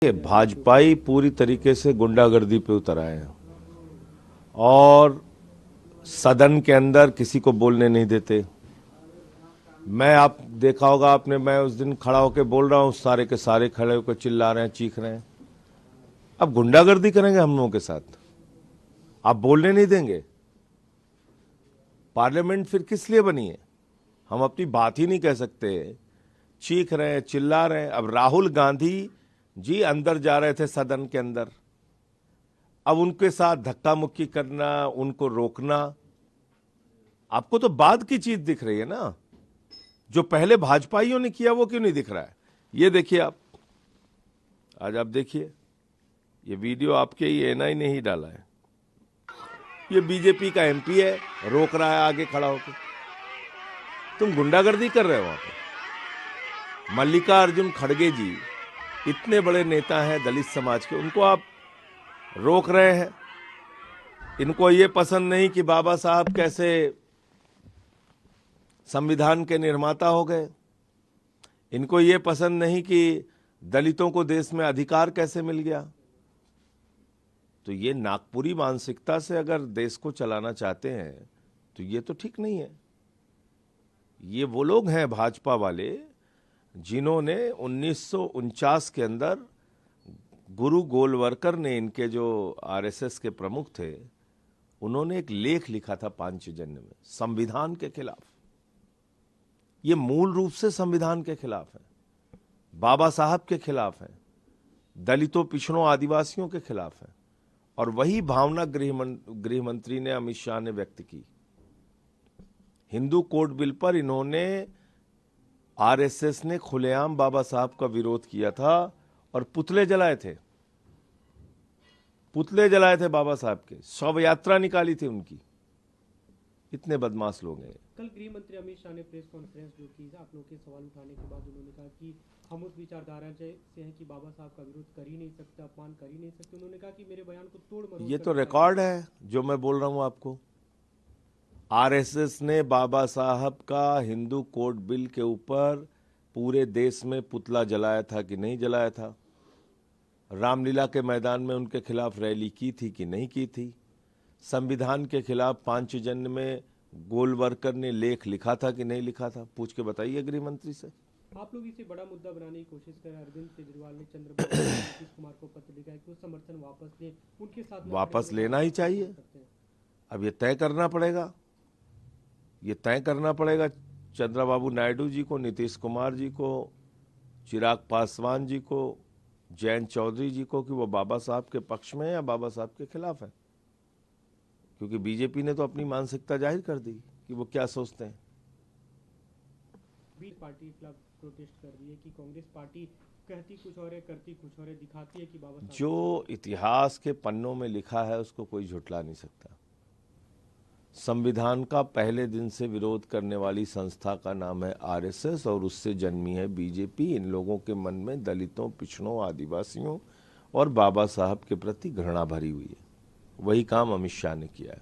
ये भाजपाई पूरी तरीके से गुंडागर्दी पे उतर आए हैं और सदन के अंदर किसी को बोलने नहीं देते। आप देखा होगा आपने, मैं उस दिन खड़ा होकर बोल रहा हूं, सारे के सारे खड़े होकर चिल्ला रहे हैं, चीख रहे हैं। अब गुंडागर्दी करेंगे हम लोगों के साथ, आप बोलने नहीं देंगे। पार्लियामेंट फिर किस लिए बनी है? हम अपनी बात ही नहीं कह सकते, चीख रहे हैं, चिल्ला रहे हैं। अब राहुल गांधी जी अंदर जा रहे थे सदन के अंदर, अब उनके साथ धक्का मुक्की करना, उनको रोकना, आपको तो बाद की चीज दिख रही है ना। जो पहले भाजपाइयों ने किया वो क्यों नहीं दिख रहा है? ये देखिए आप, आज आप देखिए, ये वीडियो आपके ही एएनआई ने ही डाला है। ये बीजेपी का एमपी है, रोक रहा है आगे खड़ा होकर। तुम गुंडागर्दी कर रहे हो वहां पे। मल्लिकार्जुन खड़गे जी इतने बड़े नेता हैं दलित समाज के, उनको आप रोक रहे हैं। इनको ये पसंद नहीं कि बाबा साहब कैसे संविधान के निर्माता हो गए। इनको ये पसंद नहीं कि दलितों को देश में अधिकार कैसे मिल गया। तो ये नागपुरी मानसिकता से अगर देश को चलाना चाहते हैं तो ये तो ठीक नहीं है। ये वो लोग हैं भाजपा वाले जिन्होंने 1949 के अंदर गुरु गोलवरकर ने, इनके जो आरएसएस के प्रमुख थे, उन्होंने एक लेख लिखा था पांचजन्य में संविधान के खिलाफ। ये मूल रूप से संविधान के खिलाफ है, बाबा साहब के खिलाफ है, दलितों, पिछड़ों, आदिवासियों के खिलाफ है। और वही भावना गृह मंत्री ने, अमित शाह ने व्यक्त की। हिंदू कोड बिल पर इन्होंने, आरएसएस ने खुलेआम बाबा साहब का विरोध किया था और पुतले जलाए थे। पुतले जलाए थे बाबा साहब के, शव यात्रा निकाली थी उनकी। इतने बदमाश लोग हैं। कल गृह मंत्री अमित शाह ने प्रेस कॉन्फ्रेंस जो की, आप लोगों के सवाल उठाने के बाद उन्होंने कहा कि हम उस विचारधारा से हैं कि बाबा साहब का विरोध कर ही नहीं सकते, अपमान कर ही नहीं सकते। उन्होंने कहा कि मेरे बयान को तोड़ मरोड़। ये तो रिकॉर्ड है जो मैं बोल रहा हूं आपको। आरएसएस ने बाबा साहब का हिंदू कोड बिल के ऊपर पूरे देश में पुतला जलाया था कि नहीं जलाया था? रामलीला के मैदान में उनके खिलाफ रैली की थी कि नहीं की थी? संविधान के खिलाफ पांचजन्य में गोलवरकर ने लेख लिखा था कि नहीं लिखा था? पूछ के बताइए गृह मंत्री से। आप लोग इसे बड़ा मुद्दा बनाने की कोशिश कर रहे हैं। अरविंद केजरीवाल ने चंद्रबाबू नीतीश कुमार को पत्र लिखा है कि वो समर्थन वापस लें, उनके साथ वापस लेना ही चाहिए। अब ये तय करना पड़ेगा, ये तय करना पड़ेगा चंद्रबाबू नायडू जी को, नीतीश कुमार जी को, चिराग पासवान जी को, जयंत चौधरी जी को, कि वो बाबा साहब के पक्ष में है या बाबा साहब के खिलाफ है। क्योंकि बीजेपी ने तो अपनी मानसिकता जाहिर कर दी कि वो क्या सोचते हैं। बीजेपी पार्टी खिलाफ प्रोटेस्ट कर रही है कि कांग्रेस पार्टी कहती कुछ और है, करती कुछ और है, दिखाती है कि बाबा साहब। जो इतिहास के पन्नों में लिखा है उसको कोई झुठला नहीं सकता। संविधान का पहले दिन से विरोध करने वाली संस्था का नाम है आरएसएस और उससे जन्मी है बीजेपी। इन लोगों के मन में दलितों, पिछड़ों, आदिवासियों और बाबा साहब के प्रति घृणा भरी हुई है। वही काम अमित शाह ने किया है।